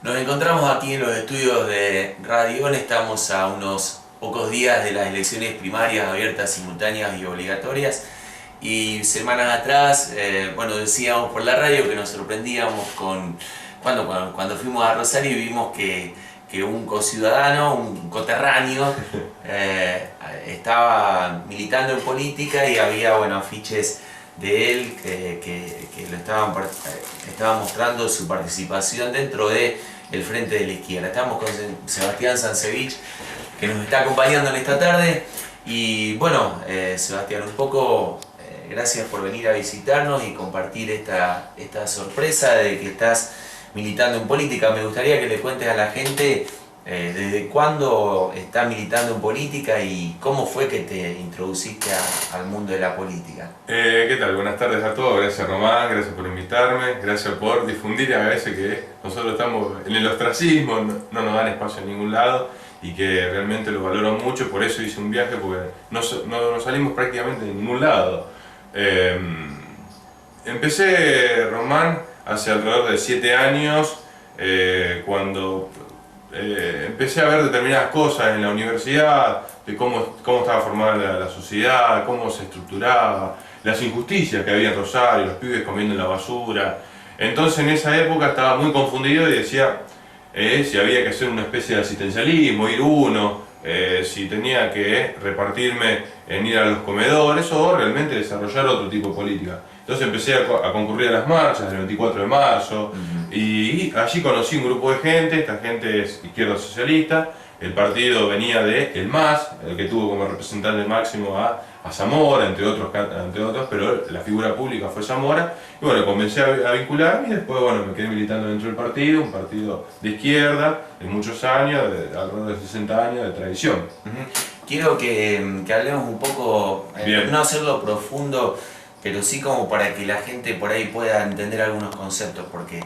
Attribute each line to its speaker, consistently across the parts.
Speaker 1: Nos encontramos aquí en los estudios de Radio ON. Estamos a unos pocos días de las elecciones primarias abiertas, simultáneas y obligatorias. Y semanas atrás, decíamos por la radio que nos sorprendíamos cuando fuimos a Rosario y vimos que un conciudadano, un coterráneo, estaba militando en política y había afiches de él que lo estaban mostrando su participación dentro del Frente de la Izquierda. Estamos con Sebastián Sancevich, que nos está acompañando en esta tarde. Y Sebastián, gracias por venir a visitarnos y compartir esta sorpresa de que estás militando en política. Me gustaría que le cuentes a la gente desde cuándo estás militando en política y cómo fue que te introduciste al mundo de la política.
Speaker 2: ¿Qué tal? Buenas tardes a todos. Gracias, Román, gracias por invitarme, gracias por difundir a veces que nosotros estamos en el ostracismo, no nos dan espacio en ningún lado y que realmente lo valoro mucho. Por eso hice un viaje, porque no salimos prácticamente de ningún lado. Empecé, Román, hace alrededor de 7 años, cuando empecé a ver determinadas cosas en la universidad, de cómo estaba formada la sociedad, cómo se estructuraba, las injusticias que había en Rosario, los pibes comiendo en la basura. Entonces en esa época estaba muy confundido y decía si había que hacer una especie de asistencialismo, ir uno, si tenía que repartirme en ir a los comedores o realmente desarrollar otro tipo de política. Entonces empecé a concurrir a las marchas del 24 de marzo y allí conocí un grupo de gente. Esta gente es izquierda socialista. El partido venía de el MAS, el que tuvo como representante máximo a Zamora, entre otros, pero la figura pública fue Zamora. Y comencé a vincularme y después me quedé militando dentro del partido, un partido de izquierda de muchos años, alrededor de 60 años de tradición.
Speaker 1: Quiero que hablemos un poco, no hacerlo profundo, pero sí como para que la gente por ahí pueda entender algunos conceptos, porque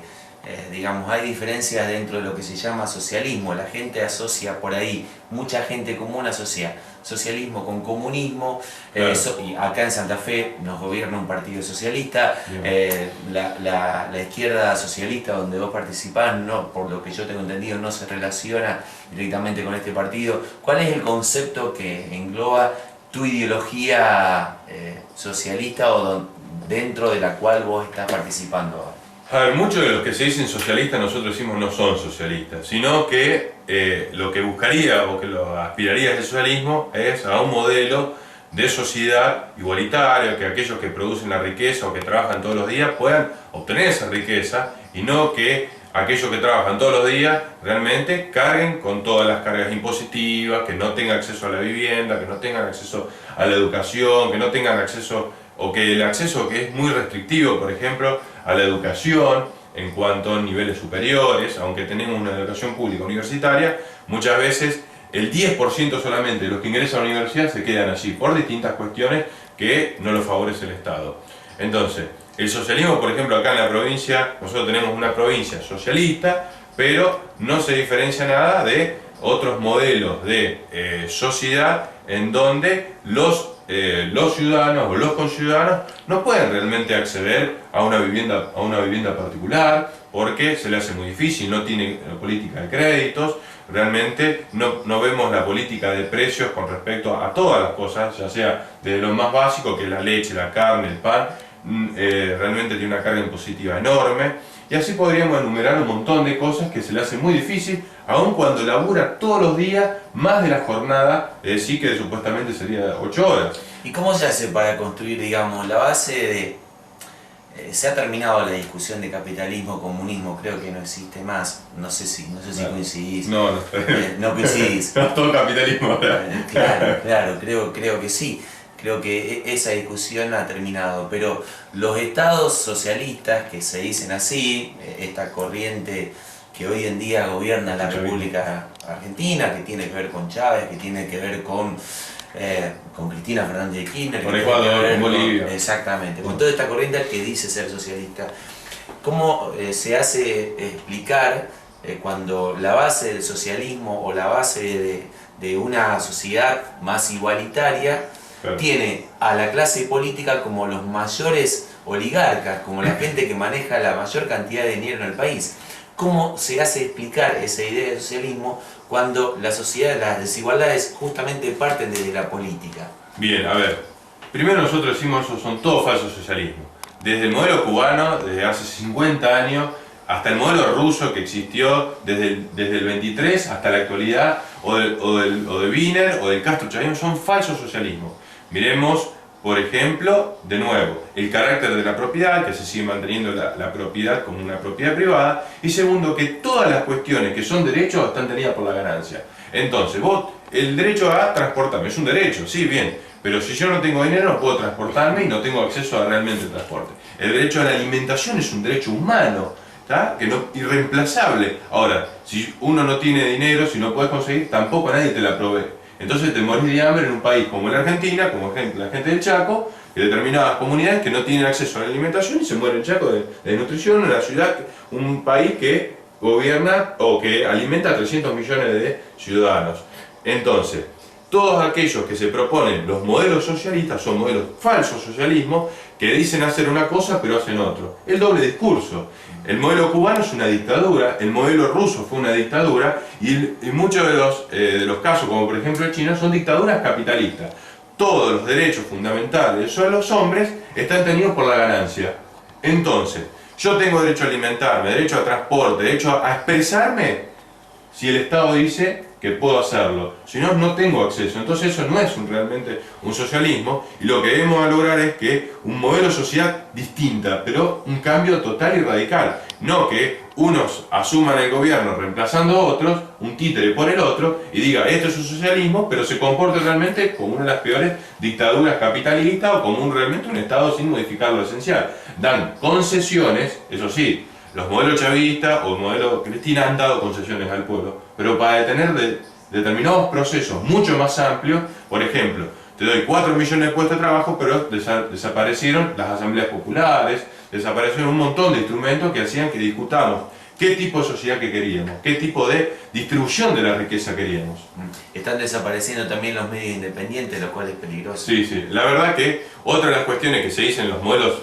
Speaker 1: hay diferencias dentro de lo que se llama socialismo. La gente asocia por ahí, mucha gente común asocia socialismo con comunismo.
Speaker 2: Claro.
Speaker 1: Y acá en Santa Fe nos gobierna un partido socialista. La izquierda socialista donde vos participás, por lo que yo tengo entendido, no se relaciona directamente con este partido. ¿Cuál es el concepto que engloba tu ideología socialista o dentro de la cual vos estás participando?
Speaker 2: A ver, muchos de los que se dicen socialistas nosotros decimos no son socialistas, sino que lo que buscaría o que lo aspiraría el socialismo es a un modelo de sociedad igualitaria, que aquellos que producen la riqueza o que trabajan todos los días puedan obtener esa riqueza y no que aquellos que trabajan todos los días realmente carguen con todas las cargas impositivas, que no tengan acceso a la vivienda, que no tengan acceso a la educación, que no tengan acceso, o que el acceso que es muy restrictivo, por ejemplo, a la educación en cuanto a niveles superiores, aunque tenemos una educación pública universitaria, muchas veces el 10% solamente de los que ingresan a la universidad se quedan allí por distintas cuestiones que no lo favorece el Estado. Entonces, el socialismo, por ejemplo, acá en la provincia, nosotros tenemos una provincia socialista, pero no se diferencia nada de otros modelos de sociedad en donde los ciudadanos o los conciudadanos no pueden realmente acceder a una vivienda particular porque se le hace muy difícil, no tiene política de créditos, realmente no vemos la política de precios con respecto a todas las cosas, ya sea desde lo más básico que es la leche, la carne, el pan, realmente tiene una carga impositiva enorme. Y así podríamos enumerar un montón de cosas que se le hace muy difícil, aun cuando labura todos los días más de la jornada, es decir, que supuestamente sería 8 horas.
Speaker 1: ¿Y cómo se hace para construir, la base de... se ha terminado la discusión de capitalismo, comunismo, creo que no existe más, no sé si coincidís.
Speaker 2: No.
Speaker 1: No coincidís.
Speaker 2: Todo capitalismo ahora.
Speaker 1: Claro, creo que sí. Creo que esa discusión ha terminado, pero los estados socialistas, que se dicen así, esta corriente que hoy en día gobierna la República Argentina, que tiene que ver con Chávez, que tiene que ver con Cristina Fernández de Kirchner,
Speaker 2: con Ecuador, con Bolivia.
Speaker 1: Exactamente, con toda esta corriente que dice ser socialista. ¿Cómo se hace explicar cuando la base del socialismo o la base de una sociedad más igualitaria tiene a la clase política como los mayores oligarcas, como la gente que maneja la mayor cantidad de dinero en el país? ¿cómo se hace explicar esa idea de socialismo cuando la sociedad, las desigualdades justamente parten desde la política?
Speaker 2: Bien, a ver, primero nosotros decimos que son todos falsos socialismos. Desde el modelo cubano, desde hace 50 años, hasta el modelo ruso que existió desde el 23 hasta la actualidad, o de Wiener o del Castro chavismo, son falsos socialismos. Miremos, por ejemplo, de nuevo, el carácter de la propiedad, que se sigue manteniendo la propiedad como una propiedad privada, y segundo, que todas las cuestiones que son derechos están tenidas por la ganancia. Entonces, vos, el derecho a transportarme es un derecho, sí, bien, pero si yo no tengo dinero no puedo transportarme y no tengo acceso a realmente el transporte. El derecho a la alimentación es un derecho humano, ¿tá? Que no, irreemplazable. Ahora, si uno no tiene dinero, si no puedes conseguir, tampoco nadie te la provee. Entonces te morís de hambre en un país como la Argentina, como la gente del Chaco, de determinadas comunidades que no tienen acceso a la alimentación y se mueren en Chaco de desnutrición, en la ciudad, un país que gobierna o que alimenta a 300 millones de ciudadanos. Entonces, todos aquellos que se proponen los modelos socialistas son modelos falsos socialismo que dicen hacer una cosa pero hacen otro. El doble discurso. El modelo cubano es una dictadura, el modelo ruso fue una dictadura y muchos de los casos, como por ejemplo el chino, son dictaduras capitalistas. Todos los derechos fundamentales de los hombres están tenidos por la ganancia. Entonces, yo tengo derecho a alimentarme, derecho a transporte, derecho a expresarme si el Estado dice que puedo hacerlo, si no, no tengo acceso. Entonces eso no es realmente un socialismo y lo que debemos lograr es que un modelo de sociedad distinta, pero un cambio total y radical. No que unos asuman el gobierno reemplazando a otros, un títere por el otro, y diga esto es un socialismo, pero se comporte realmente como una de las peores dictaduras capitalistas o como realmente un Estado sin modificar lo esencial. Dan concesiones, eso sí. Los modelos chavistas o el modelo Cristina han dado concesiones al pueblo, pero para detener determinados procesos mucho más amplios, por ejemplo, te doy 4 millones de puestos de trabajo, pero desaparecieron las asambleas populares, desaparecieron un montón de instrumentos que hacían que discutamos qué tipo de sociedad que queríamos, qué tipo de distribución de la riqueza queríamos.
Speaker 1: Están desapareciendo también los medios independientes, lo cual es peligroso.
Speaker 2: Sí, sí. La verdad que otra de las cuestiones que se dicen en los modelos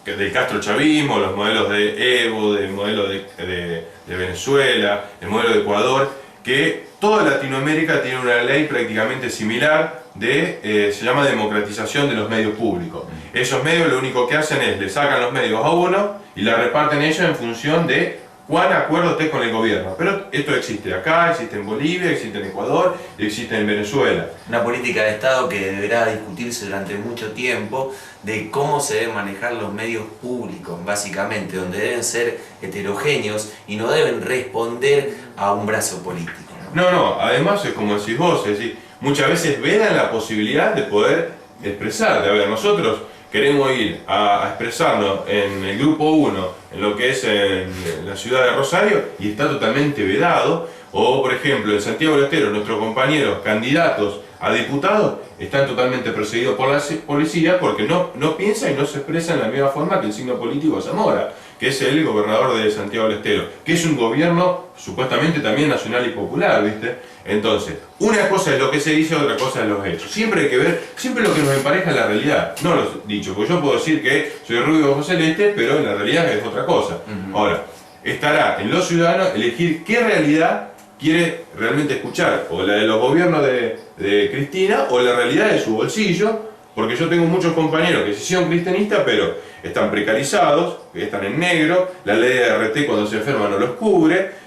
Speaker 2: del Castro chavismo, los modelos de Evo, del modelo de Venezuela, el modelo de Ecuador, que toda Latinoamérica tiene una ley prácticamente similar se llama democratización de los medios públicos. Esos medios lo único que hacen es le sacan los medios a uno y la reparten ellos en función de cuán acuerdo esté con el gobierno. Pero esto existe acá, existe en Bolivia, existe en Ecuador, existe en Venezuela.
Speaker 1: Una política de Estado que deberá discutirse durante mucho tiempo de cómo se deben manejar los medios públicos, básicamente, donde deben ser heterogéneos y no deben responder a un brazo político.
Speaker 2: No, además es como decís vos, es decir, muchas veces vedan la posibilidad de poder expresar. A ver, nosotros queremos ir a expresarnos en el grupo 1, en lo que es en la ciudad de Rosario, y está totalmente vedado. O, por ejemplo, en Santiago del Estero, nuestros compañeros candidatos a diputados están totalmente perseguidos por la policía porque no piensan y no se expresan de la misma forma que el signo político de Zamora, que es el gobernador de Santiago del Estero, que es un gobierno supuestamente también nacional y popular, ¿viste? Entonces, una cosa es lo que se dice, otra cosa es los hechos. Siempre hay que ver, siempre lo que nos empareja es la realidad, no los dichos, porque yo puedo decir que soy rubio de ojos celeste, pero en la realidad es otra cosa. Ahora, estará en los ciudadanos elegir qué realidad quiere realmente escuchar, o la de los gobiernos de Cristina, o la realidad de su bolsillo, porque yo tengo muchos compañeros que sí son cristianistas, pero están precarizados, que están en negro, la ley de RT cuando se enferman no los cubre,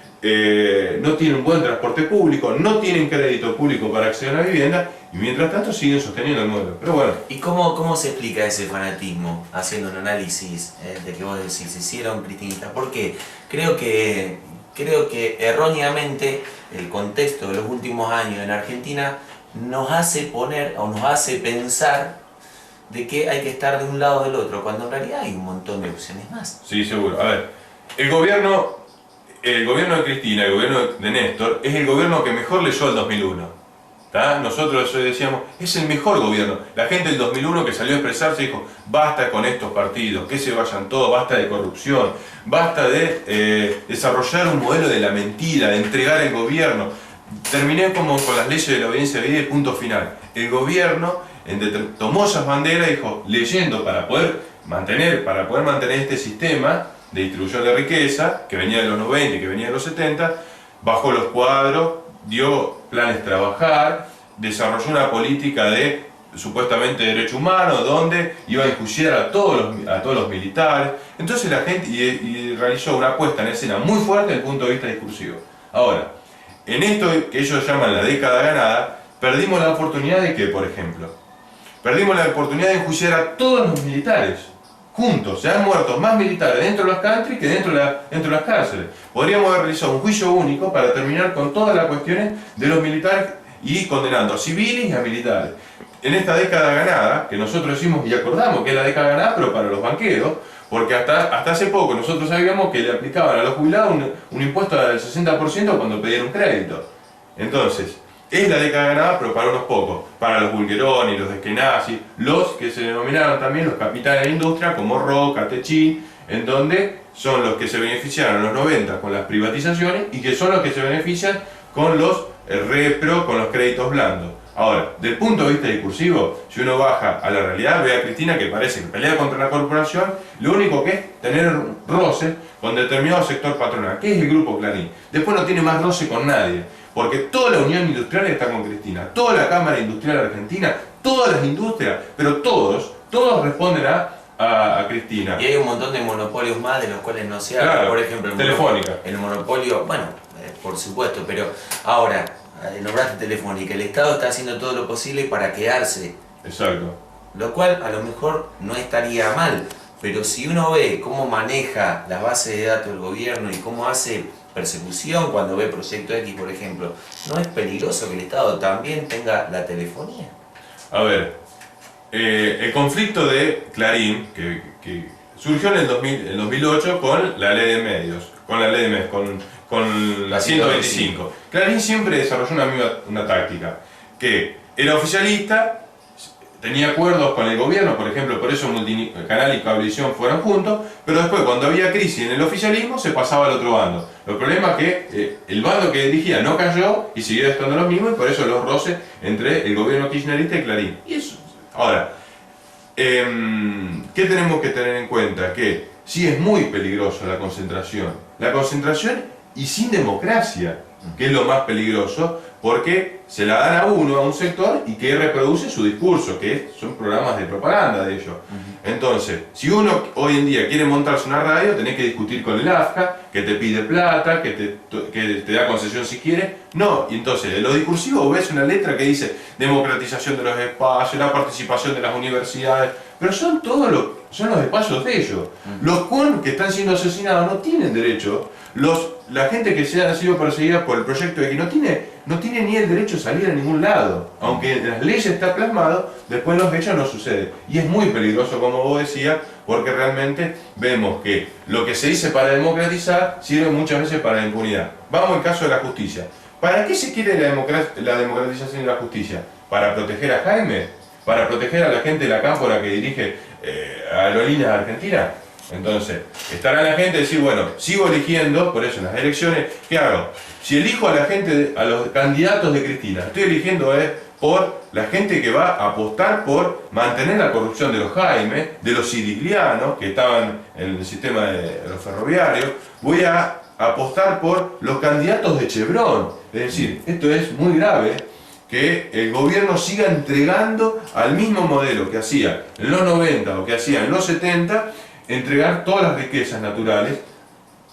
Speaker 2: no tienen un buen transporte público, no tienen crédito público para acceder a la vivienda, y mientras tanto siguen sosteniendo el modelo. Pero bueno.
Speaker 1: ¿Y cómo se explica ese fanatismo, haciendo un análisis de que vos decís, hicieron cristianistas? Porque creo que erróneamente el contexto de los últimos años en Argentina nos hace poner o nos hace pensar de que hay que estar de un lado o del otro, cuando en realidad hay un montón de opciones más.
Speaker 2: Sí, seguro. A ver, el gobierno de Cristina, el gobierno de Néstor, es el gobierno que mejor leyó el 2001. ¿Tá? Nosotros decíamos, es el mejor gobierno. La gente del 2001 que salió a expresarse dijo, basta con estos partidos, que se vayan todos, basta de corrupción, basta de desarrollar un modelo de la mentira, de entregar el gobierno. Terminé como con las leyes de la obediencia de vida y punto final. El gobierno tomó esas banderas y dijo, leyendo para poder mantener este sistema, de distribución de riqueza, que venía de los 90 y que venía de los 70, bajó los cuadros, dio planes trabajar, desarrolló una política de supuestamente derecho humano, donde iba a enjuiciar a todos los militares. Entonces la gente y realizó una puesta en escena muy fuerte desde el punto de vista discursivo. Ahora, en esto que ellos llaman la década ganada, perdimos la oportunidad de que, por ejemplo, perdimos la oportunidad de enjuiciar a todos los militares juntos. Se han muerto más militares dentro de los country que dentro de las cárceles. Podríamos haber realizado un juicio único para terminar con todas las cuestiones de los militares y condenando a civiles y a militares. En esta década ganada, que nosotros decimos y acordamos que es la década ganada, pero para los banqueros, porque hasta hace poco nosotros sabíamos que le aplicaban a los jubilados un impuesto del 60% cuando pedían un crédito. Entonces, es la década ganada, pero para unos pocos, para los Bulgeroni, los Eskenazi, los que se denominaron también los capitanes de la industria, como Roca, Techín, en donde son los que se beneficiaron en los 90 con las privatizaciones y que son los que se benefician con los repro, con los créditos blandos. Ahora, del punto de vista discursivo, si uno baja a la realidad, ve a Cristina que parece que pelea contra la corporación, lo único que es tener roce con determinado sector patronal, que es el Grupo Clarín. Después no tiene más roce con nadie, porque toda la Unión Industrial está con Cristina, toda la Cámara Industrial Argentina, todas las industrias, pero todos responden a Cristina.
Speaker 1: Y hay un montón de monopolios más de los cuales no se habla,
Speaker 2: claro,
Speaker 1: por ejemplo
Speaker 2: Telefónica.
Speaker 1: El monopolio, bueno, por supuesto, pero ahora, nombraste Telefónica, el Estado está haciendo todo lo posible para quedarse.
Speaker 2: Exacto.
Speaker 1: Lo cual a lo mejor no estaría mal, pero si uno ve cómo maneja las bases de datos del gobierno y cómo hace persecución cuando ve Proyecto X, por ejemplo, ¿no es peligroso que el Estado también tenga la telefonía?
Speaker 2: A ver, el conflicto de Clarín, que surgió en el 2008 con la ley de medios, con la 125. Clarín siempre desarrolló una táctica, que era oficialista, tenía acuerdos con el gobierno, por ejemplo, por eso Multicanal y Cablevisión fueron juntos, pero después cuando había crisis en el oficialismo se pasaba al otro bando. El problema es que el bando que dirigía no cayó y siguió estando lo mismo, y por eso los roces entre el gobierno kirchnerista y Clarín. Y eso, ahora, ¿qué tenemos que tener en cuenta? Que sí es muy peligroso la concentración y sin democracia, que es lo más peligroso, porque se la dan a uno, a un sector, y que reproduce su discurso, que son programas de propaganda de ellos. Entonces, si uno hoy en día quiere montarse una radio, tenés que discutir con el AFCA, que te pide plata, que te da concesión si quiere. No, y entonces, en lo discursivo ves una letra que dice democratización de los espacios, la participación de las universidades, pero son son los espacios de ellos. Los que están siendo asesinados no tienen derecho. La gente que ha sido perseguida por el Proyecto X no tiene ni el derecho a salir a ningún lado. Aunque en las leyes está plasmado, después en los hechos no sucede. Y es muy peligroso, como vos decías, porque realmente vemos que lo que se dice para democratizar sirve muchas veces para la impunidad. Vamos al caso de la justicia. ¿Para qué se quiere la democratización de la justicia? ¿Para proteger a Jaime? ¿Para proteger a la gente de la cámpora que dirige Aerolíneas Argentinas? Entonces, estará la gente decir, bueno, sigo eligiendo, por eso en las elecciones, ¿qué hago? Si elijo a la gente, a los candidatos de Cristina, estoy eligiendo por la gente que va a apostar por mantener la corrupción de los Jaime, de los siriglianos, que estaban en el sistema de los ferroviarios, voy a apostar por los candidatos de Chevron. Es decir, esto es muy grave, que el gobierno siga entregando al mismo modelo que hacía en los 90 o que hacía en los 70, entregar todas las riquezas naturales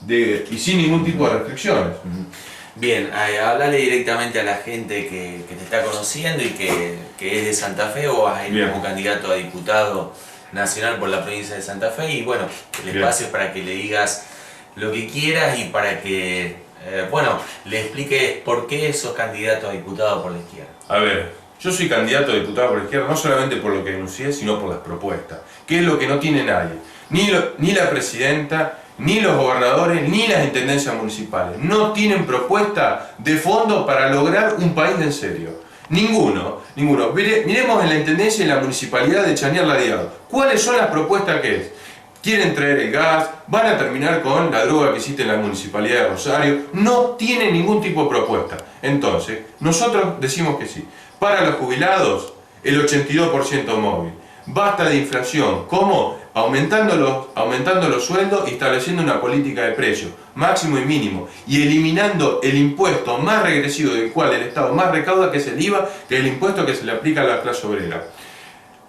Speaker 2: y sin ningún tipo de restricciones.
Speaker 1: Bien, hablale directamente a la gente que te está conociendo y que es de Santa Fe, o vas a ir como candidato a diputado nacional por la provincia de Santa Fe, y bueno, el espacio es para que le digas lo que quieras y para que, le expliques por qué sos candidato a diputado por la izquierda.
Speaker 2: A ver, yo soy candidato a diputado por la izquierda no solamente por lo que denuncié, sino por las propuestas, que es lo que no tiene nadie. Ni la presidenta, ni los gobernadores, ni las intendencias municipales. No tienen propuesta de fondo para lograr un país en serio. Ninguno. Miremos en la intendencia y en la municipalidad de Chañar Lariado. ¿Cuáles son las propuestas que es? Quieren traer el gas, van a terminar con la droga que existe en la municipalidad de Rosario. No tienen ningún tipo de propuesta. Entonces, nosotros decimos que sí. Para los jubilados, el 82% móvil. Basta de inflación. ¿Cómo? Aumentando los sueldos y estableciendo una política de precios, máximo y mínimo, y eliminando el impuesto más regresivo del cual el Estado más recauda, que es el IVA, que es el impuesto que se le aplica a la clase obrera.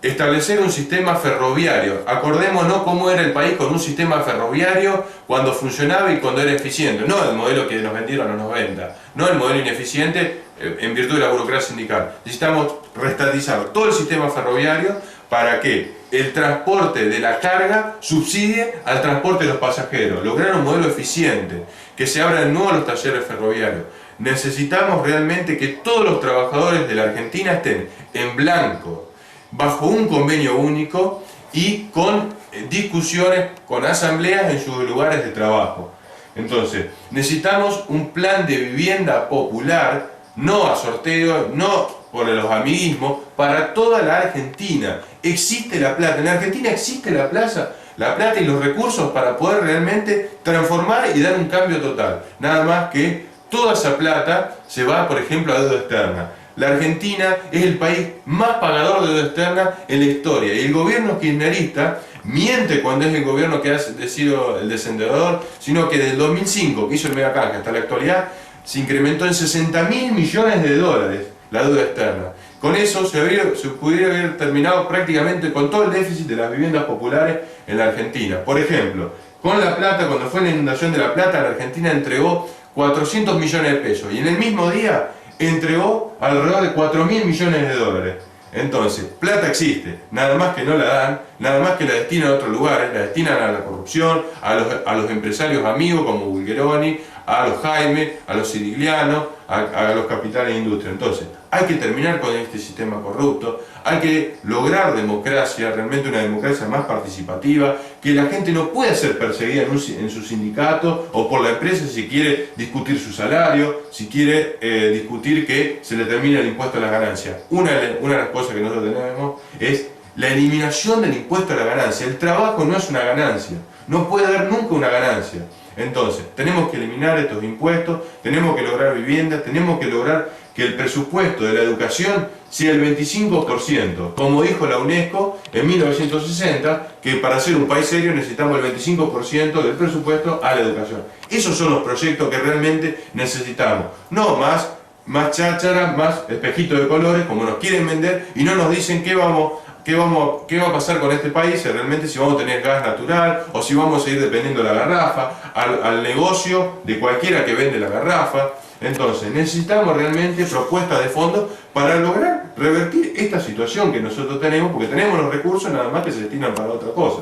Speaker 2: Establecer un sistema ferroviario. Acordémonos cómo era el país con un sistema ferroviario cuando funcionaba y cuando era eficiente. No el modelo que nos vendieron en los 90, no el modelo ineficiente en virtud de la burocracia sindical. Necesitamos reestatizar todo el sistema ferroviario para que el transporte de la carga subsidie al transporte de los pasajeros. Lograr un modelo eficiente, que se abran de nuevo los talleres ferroviarios. Necesitamos realmente que todos los trabajadores de la Argentina estén en blanco, bajo un convenio único y con discusiones, con asambleas en sus lugares de trabajo. Entonces, necesitamos un plan de vivienda popular, no a sorteo, no por los amiguismos, para toda la Argentina. Existe la plata, en Argentina existe la plata y los recursos para poder realmente transformar y dar un cambio total. Nada más que toda esa plata se va, por ejemplo, a deuda externa. La Argentina es el país más pagador de deuda externa en la historia, y el gobierno kirchnerista miente cuando es el gobierno que ha sido el descendedor, sino que desde el 2005, que hizo el megacanje, hasta la actualidad, se incrementó en 60.000 millones de dólares la deuda externa. Con eso se pudiera haber terminado prácticamente con todo el déficit de las viviendas populares en la Argentina. Por ejemplo, con La Plata, cuando fue la inundación de La Plata, la Argentina entregó 400 millones de pesos, y en el mismo día entregó alrededor de 4.000 millones de dólares. Entonces, plata existe, nada más que no la dan, nada más que la destinan a otros lugares, la destinan a la corrupción, a los empresarios amigos como Bulgeroni, a los Jaime, a los Sirigliano, a los capitales de industria. Entonces, hay que terminar con este sistema corrupto, hay que lograr democracia, realmente una democracia más participativa, que la gente no pueda ser perseguida en su sindicato o por la empresa si quiere discutir su salario, si quiere discutir que se le termine el impuesto a las ganancias. Una de las cosas que nosotros tenemos es la eliminación del impuesto a la ganancia. El trabajo no es una ganancia, no puede haber nunca una ganancia. Entonces, tenemos que eliminar estos impuestos, tenemos que lograr viviendas, tenemos que lograr que el presupuesto de la educación sea el 25%, como dijo la UNESCO en 1960, que para ser un país serio necesitamos el 25% del presupuesto a la educación. Esos son los proyectos que realmente necesitamos, no más cháchara, más espejito de colores, como nos quieren vender, y no nos dicen qué va a pasar con este país, realmente si vamos a tener gas natural o si vamos a seguir dependiendo de la garrafa, al negocio de cualquiera que vende la garrafa. Entonces, necesitamos realmente propuestas de fondo para lograr revertir esta situación que nosotros tenemos, porque tenemos los recursos nada más que se destinan para otra cosa.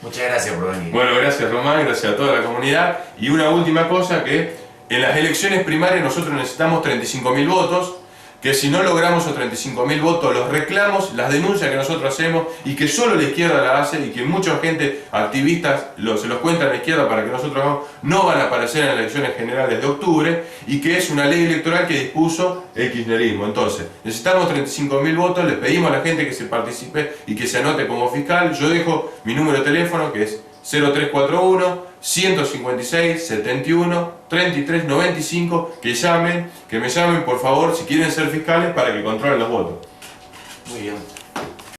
Speaker 1: Muchas gracias por venir.
Speaker 2: Bueno, gracias Román, gracias a toda la comunidad. Y una última cosa, que en las elecciones primarias nosotros necesitamos 35.000 votos, que si no logramos esos 35.000 votos, los reclamos, las denuncias que nosotros hacemos y que solo la izquierda la hace y que mucha gente, activistas, se los cuentan a la izquierda para que nosotros hagamos, no van a aparecer en las elecciones generales de octubre, y que es una ley electoral que dispuso el kirchnerismo. Entonces, necesitamos 35.000 votos, les pedimos a la gente que se participe y que se anote como fiscal. Yo dejo mi número de teléfono, que es 0341 156 71 33 95, que me llamen por favor si quieren ser fiscales para que controlen los votos.
Speaker 1: Muy bien.